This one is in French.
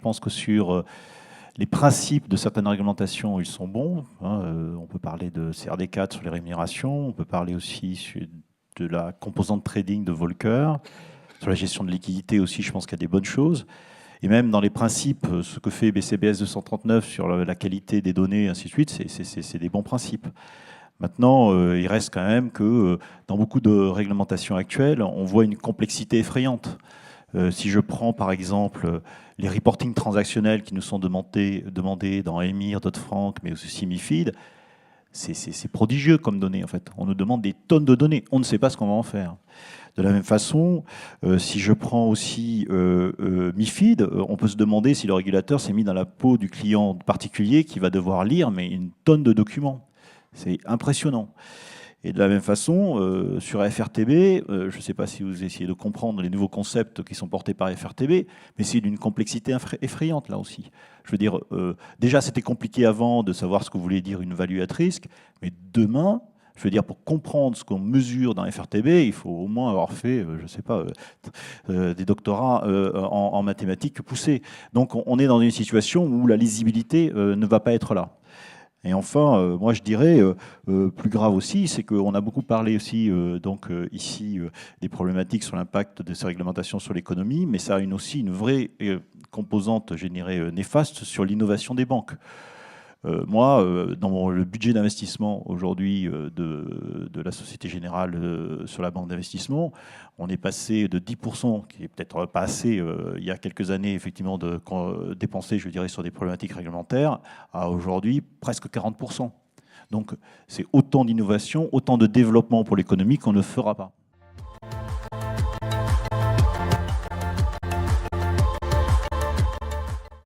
pense que sur les principes de certaines réglementations, ils sont bons. On peut parler de CRD4 sur les rémunérations, on peut parler aussi de la composante trading de Volcker. Sur la gestion de liquidité aussi, je pense qu'il y a des bonnes choses. Et même dans les principes, ce que fait BCBS 239 sur la qualité des données, et ainsi de suite, c'est des bons principes. Maintenant, il reste quand même que dans beaucoup de réglementations actuelles, on voit une complexité effrayante. Si je prends par exemple les reporting transactionnels qui nous sont demandés dans EMIR, Dodd-Frank, mais aussi MiFID, c'est prodigieux comme données en fait. On nous demande des tonnes de données, on ne sait pas ce qu'on va en faire. De la même façon, si je prends aussi MiFID, on peut se demander si le régulateur s'est mis dans la peau du client particulier qui va devoir lire mais une tonne de documents. C'est impressionnant. Et de la même façon, sur FRTB, je ne sais pas si vous essayez de comprendre les nouveaux concepts qui sont portés par FRTB, mais c'est d'une complexité effrayante là aussi. Je veux dire, déjà c'était compliqué avant de savoir ce que voulait dire une value at risk, mais demain, je veux dire, pour comprendre ce qu'on mesure dans FRTB, il faut au moins avoir fait, je ne sais pas, des doctorats en mathématiques poussées. Donc on est dans une situation où la lisibilité ne va pas être là. Et enfin, moi je dirais, plus grave aussi, c'est qu'on a beaucoup parlé aussi ici des problématiques sur l'impact de ces réglementations sur l'économie, mais ça a aussi une vraie composante, je dirais, néfaste sur l'innovation des banques. Moi, dans le budget d'investissement aujourd'hui de la Société Générale sur la banque d'investissement, on est passé de 10%, qui est peut-être pas assez il y a quelques années, effectivement, dépensé, je dirais, sur des problématiques réglementaires, à aujourd'hui presque 40%. Donc c'est autant d'innovation, autant de développement pour l'économie qu'on ne fera pas.